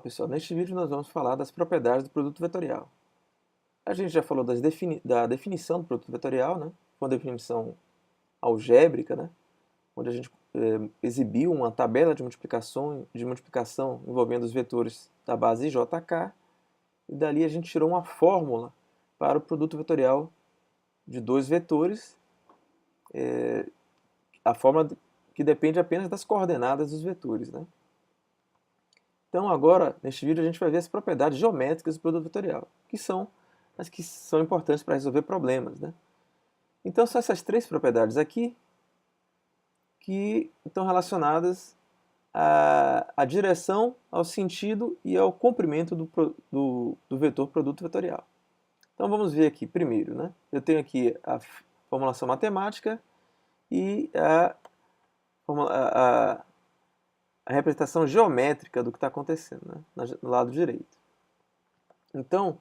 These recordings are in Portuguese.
pessoal, neste vídeo nós vamos falar das propriedades do produto vetorial. A gente já falou da definição do produto vetorial, né? Uma definição algébrica, né? Onde a gente exibiu uma tabela de multiplicação envolvendo os vetores da base JK, e dali a gente tirou uma fórmula para o produto vetorial de dois vetores, a fórmula que depende apenas das coordenadas dos vetores, né? Então agora, neste vídeo, a gente vai ver as propriedades geométricas do produto vetorial, que são as que são importantes para resolver problemas, né? Então são essas três propriedades aqui que estão relacionadas à direção, ao sentido e ao comprimento do vetor produto vetorial. Então vamos ver aqui primeiro, né? Eu tenho aqui a formulação matemática e a representação geométrica do que está acontecendo, né, no lado direito. Então,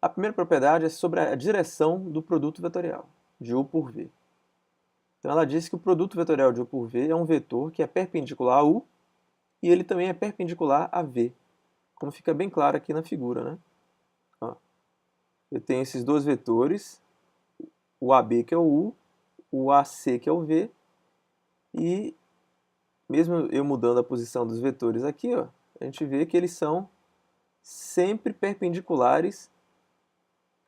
a primeira propriedade é sobre a direção do produto vetorial, de U por V. Então ela diz que o produto vetorial de U por V é um vetor que é perpendicular a U e ele também é perpendicular a V, como fica bem claro aqui na figura, né? Ó, eu tenho esses dois vetores, o AB que é o U, o AC que é o V, e mesmo eu mudando a posição dos vetores aqui, ó, a gente vê que eles são sempre perpendiculares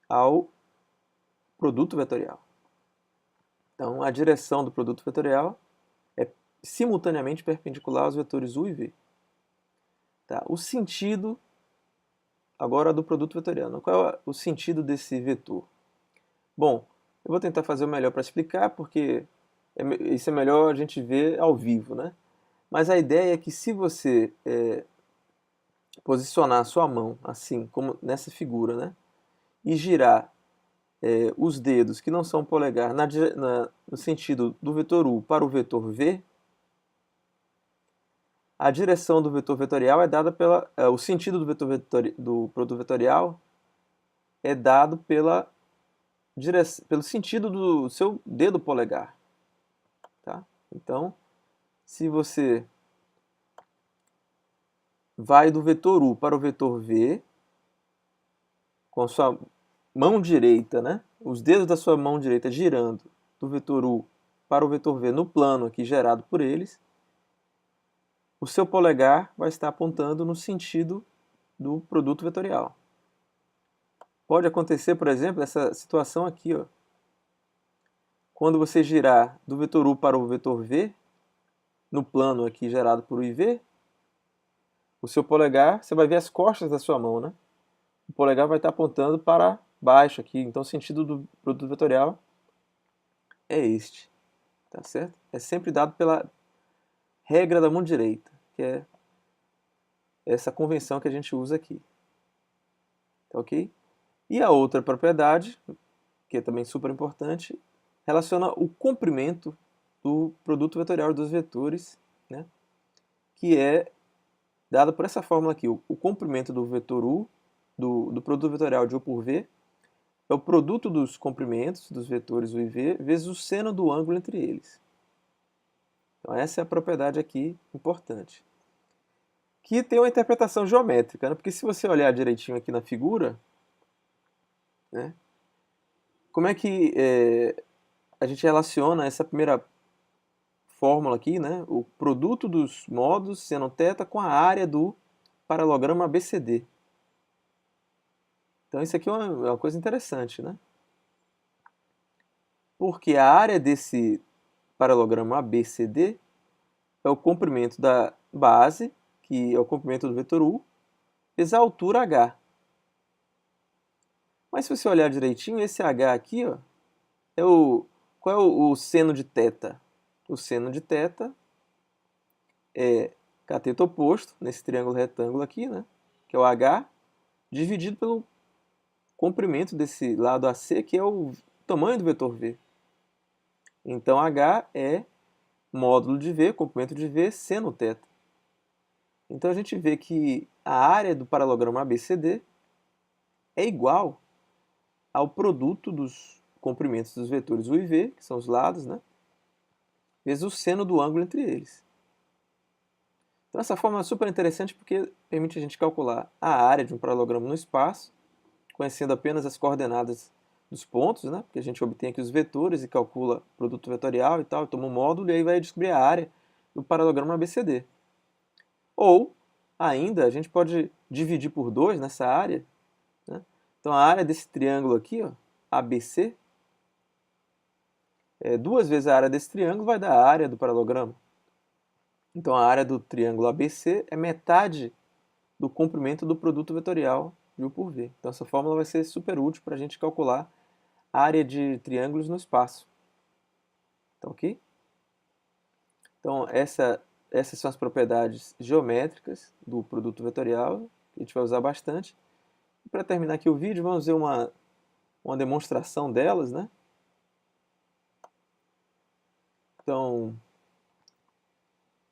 ao produto vetorial. Então, a direção do produto vetorial é simultaneamente perpendicular aos vetores U e V. Tá? O sentido agora do produto vetorial. Qual é o sentido desse vetor? Bom, eu vou tentar fazer o melhor para explicar, porque isso é melhor a gente ver ao vivo, né? Mas a ideia é que se você posicionar a sua mão assim, como nessa figura, né, e girar os dedos que não são polegar no sentido do vetor U para o vetor V, a direção do vetor vetorial é dada o sentido do produto vetorial é dado pelo sentido do seu dedo polegar. Tá? Então, se você vai do vetor U para o vetor V, com a sua mão direita, né? Os dedos da sua mão direita girando do vetor U para o vetor V no plano aqui gerado por eles, o seu polegar vai estar apontando no sentido do produto vetorial. Pode acontecer, por exemplo, essa situação aqui, ó. Quando você girar do vetor U para o vetor V, no plano aqui gerado por U e V, o seu polegar, você vai ver as costas da sua mão, né? O polegar vai estar apontando para baixo aqui, então o sentido do produto vetorial é este, tá certo? É sempre dado pela regra da mão direita, que é essa convenção que a gente usa aqui, tá ok? E a outra propriedade, que é também super importante, relaciona o comprimento do produto vetorial dos vetores, né? Que é dado por essa fórmula aqui, o comprimento do vetor U, do produto vetorial de U por V, é o produto dos comprimentos dos vetores U e V vezes o seno do ângulo entre eles. Então essa é a propriedade aqui importante. Que tem uma interpretação geométrica, né? Porque se você olhar direitinho aqui na figura, né, como é que a gente relaciona essa primeira fórmula aqui, né, o produto dos modos seno θ com a área do paralelogramo ABCD. Então isso aqui é uma coisa interessante, né? Porque a área desse paralelogramo ABCD é o comprimento da base, que é o comprimento do vetor U, vezes a altura h. Mas se você olhar direitinho, esse h aqui, ó, qual é o seno de θ? O seno de θ é cateto oposto, nesse triângulo retângulo aqui, né, que é o h, dividido pelo comprimento desse lado AC, que é o tamanho do vetor V. Então h é módulo de V, comprimento de V, seno θ. Então a gente vê que a área do paralelogramo ABCD é igual ao produto dos comprimentos dos vetores U e V, que são os lados, né, vezes o seno do ângulo entre eles. Então essa fórmula é super interessante porque permite a gente calcular a área de um paralelogramo no espaço, conhecendo apenas as coordenadas dos pontos, né? Porque a gente obtém aqui os vetores e calcula o produto vetorial e tal, e toma um módulo e aí vai descobrir a área do paralelogramo ABCD. Ou, ainda, a gente pode dividir por 2 nessa área, né? Então a área desse triângulo aqui, ó, ABC, 2 vezes a área desse triângulo vai dar a área do paralelogramo. Então a área do triângulo ABC é metade do comprimento do produto vetorial de U por V. Então essa fórmula vai ser super útil para a gente calcular a área de triângulos no espaço. Tá ok? Então essas são as propriedades geométricas do produto vetorial, que a gente vai usar bastante. E para terminar aqui o vídeo, vamos ver uma demonstração delas, né? Então,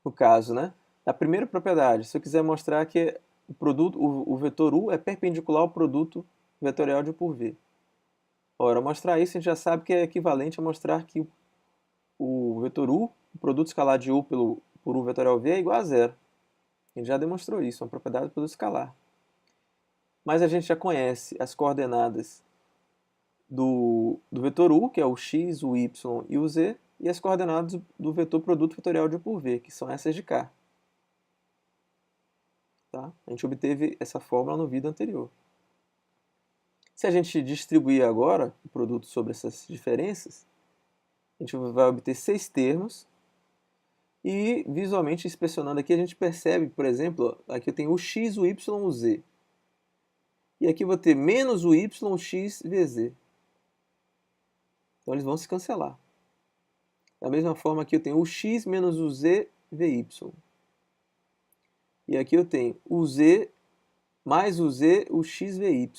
no caso, né? A primeira propriedade, se eu quiser mostrar que o vetor U é perpendicular ao produto vetorial de U por V. Ora, mostrar isso a gente já sabe que é equivalente a mostrar que o vetor U, o produto escalar de U por U vetorial V é igual a zero. A gente já demonstrou isso, é uma propriedade do produto escalar. Mas a gente já conhece as coordenadas do vetor U, que é o x, o y e o z, e as coordenadas do vetor produto vetorial de U por V, que são essas de cá. Tá? A gente obteve essa fórmula no vídeo anterior. Se a gente distribuir agora o produto sobre essas diferenças, a gente vai obter 6 termos. E visualmente inspecionando aqui, a gente percebe, por exemplo, ó, aqui eu tenho o x, o y, o z. E aqui eu vou ter menos o y, o x, vz. Então eles vão se cancelar. Da mesma forma aqui eu tenho o x menos o z, vy. E aqui eu tenho o z mais o z, o x, vy.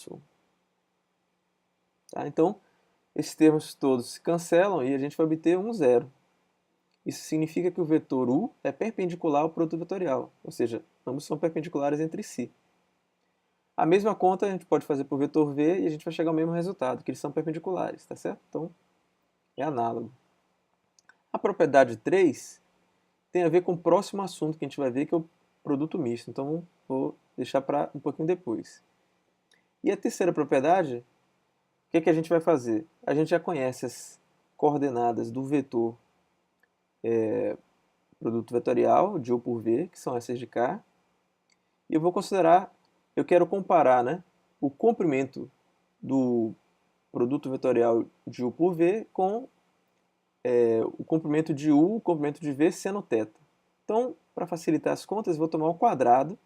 Tá? Então, esses termos todos se cancelam e a gente vai obter um zero. Isso significa que o vetor u é perpendicular ao produto vetorial, ou seja, ambos são perpendiculares entre si. A mesma conta a gente pode fazer por vetor v e a gente vai chegar ao mesmo resultado, que eles são perpendiculares, tá certo? Então, é análogo. A propriedade 3 tem a ver com o próximo assunto que a gente vai ver, que é o produto misto. Então, vou deixar para um pouquinho depois. E a terceira propriedade, o que é que a gente vai fazer? A gente já conhece as coordenadas do vetor produto vetorial de U por V, que são essas de cá. E eu vou considerar, eu quero comparar, né, o comprimento do produto vetorial de U por V com o comprimento de U, o comprimento de V seno θ. Então, para facilitar as contas, eu vou tomar o quadrado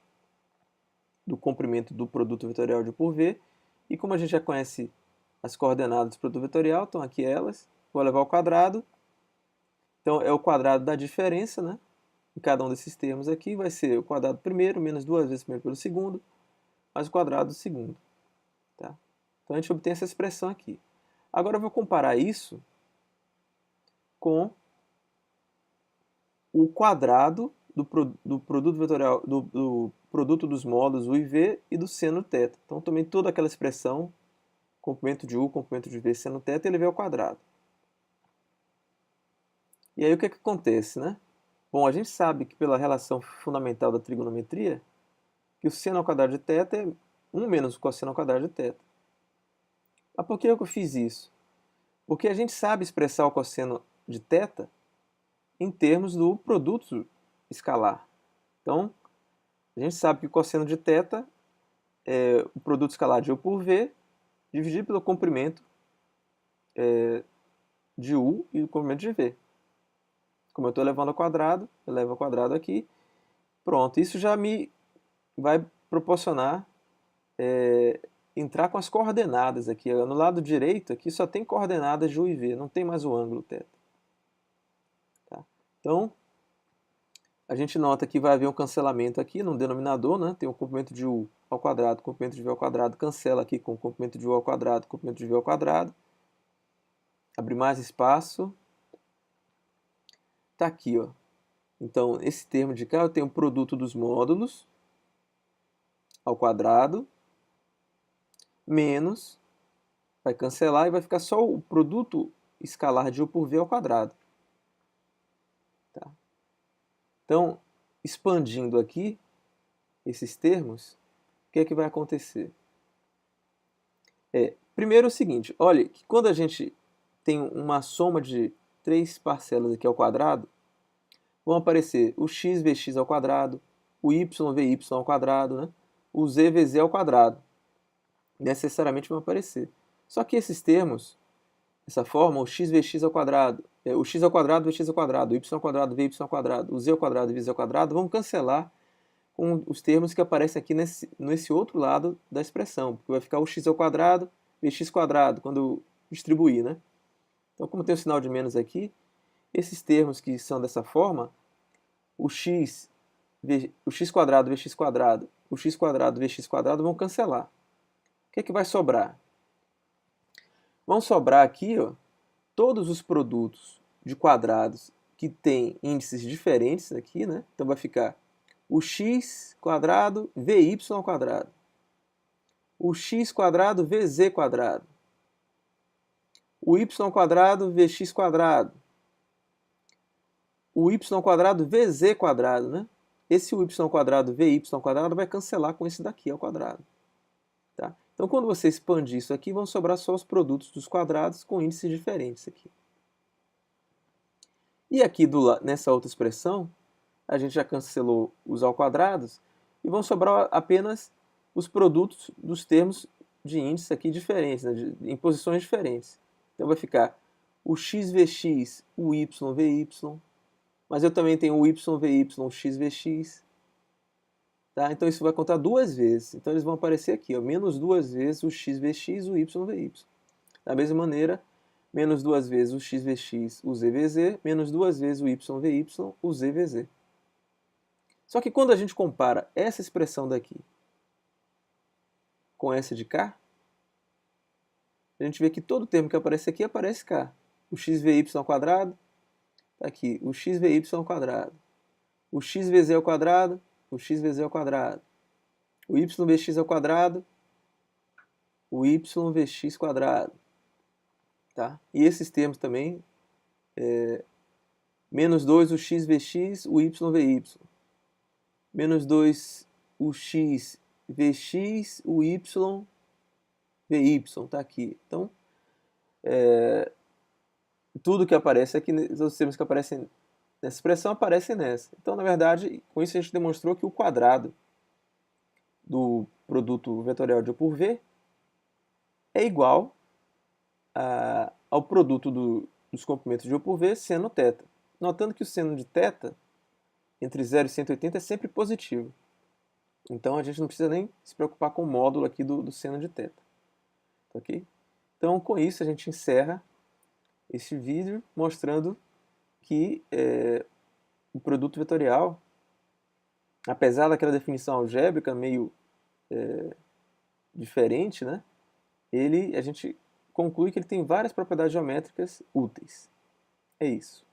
do comprimento do produto vetorial de U por V. E como a gente já conhece as coordenadas do produto vetorial, estão aqui elas, vou levar ao quadrado. Então, é o quadrado da diferença, né? Em cada um desses termos aqui vai ser o quadrado do primeiro, menos 2 vezes o primeiro pelo segundo, mais o quadrado do segundo. Tá? Então, a gente obtém essa expressão aqui. Agora, eu vou comparar isso com o quadrado do produto vetorial, do produto dos módulos U e V e do seno θ. Então, também toda aquela expressão, comprimento de U, comprimento de V, seno θ, elevei ao quadrado. E aí o que é que acontece, né? Bom, a gente sabe que pela relação fundamental da trigonometria, que o seno ao quadrado de θ é 1 menos o cosseno ao quadrado de θ. Mas por que eu fiz isso? Porque a gente sabe expressar o cosseno de θ em termos do produto escalar. Então, a gente sabe que o cosseno de θ é o produto escalar de U por V dividido pelo comprimento de U e o comprimento de V. Como eu estou levando ao quadrado, eu levo ao quadrado aqui. Pronto, isso já me vai proporcionar entrar com as coordenadas aqui. No lado direito aqui só tem coordenadas de U e V, não tem mais o ângulo θ. Tá? Então, a gente nota que vai haver um cancelamento aqui no denominador, né? Tem o comprimento de U ao quadrado, comprimento de V ao quadrado, cancela aqui com o comprimento de U ao quadrado, comprimento de V ao quadrado. Abre mais espaço. Tá aqui, ó. Então, esse termo de cá eu tenho o produto dos módulos ao quadrado, menos, vai cancelar e vai ficar só o produto escalar de U por V ao quadrado. Tá? Então, expandindo aqui esses termos, o que é que vai acontecer? Primeiro é o seguinte, olha que quando a gente tem uma soma de 3 parcelas aqui ao quadrado, vão aparecer o x vezes x ao quadrado, o y vezes y ao quadrado, né? O z vezes z ao quadrado. Necessariamente vão aparecer. Só que esses termos, essa forma, o x vezes x ao quadrado, o x ao quadrado vezes x ao quadrado, o y ao quadrado vezes y ao quadrado, o z ao quadrado vezes z ao quadrado, vão cancelar com os termos que aparecem aqui nesse outro lado da expressão, porque vai ficar o x ao quadrado vezes x quadrado, quando distribuir, né? Então, como tem o sinal de menos aqui, esses termos que são dessa forma, o x quadrado vezes x quadrado, o x quadrado vezes x quadrado vão cancelar. O que é que vai sobrar? Vão sobrar aqui, ó, todos os produtos de quadrados que têm índices diferentes aqui, né? Então vai ficar o x quadrado vy ao quadrado, o x quadrado vz quadrado, o y quadrado vx quadrado, o y quadrado vz quadrado, né? Esse y quadrado vy quadrado vai cancelar com esse daqui ao quadrado. Tá? Então, quando você expandir isso aqui, vão sobrar só os produtos dos quadrados com índices diferentes aqui. E aqui nessa outra expressão, a gente já cancelou os ao quadrados e vão sobrar apenas os produtos dos termos de índice aqui diferentes, né, em posições diferentes. Então vai ficar o x vx, o y vy, mas eu também tenho o y vy, o x vx. Tá? Então isso vai contar duas vezes. Então eles vão aparecer aqui, ó, menos duas vezes o x vx, o y vy. Da mesma maneira, menos duas vezes o x vx, o z vz, menos duas vezes o y vy, o z vz. Só que quando a gente compara essa expressão daqui com essa de cá, a gente vê que todo termo que aparece aqui aparece cá. O xvy ao quadrado, tá aqui, o xvy ao quadrado, o xvz ao quadrado, o xvz ao quadrado, o yvx ao quadrado, o yvx quadrado. Tá? E esses termos também, menos 2 o x vx, o y vy. Menos 2 o x vx, o y vy, tá aqui. Então, tudo que aparece aqui, os termos que aparecem nessa expressão aparecem nessa. Então, na verdade, com isso a gente demonstrou que o quadrado do produto vetorial de A por V é igual ao produto dos comprimentos de A por V seno θ. Notando que o seno de θ entre 0 e 180 é sempre positivo. Então a gente não precisa nem se preocupar com o módulo aqui do seno de θ. Ok? Então com isso a gente encerra este vídeo mostrando que o produto vetorial, apesar daquela definição algébrica meio diferente, né, a gente conclui que ele tem várias propriedades geométricas úteis. É isso.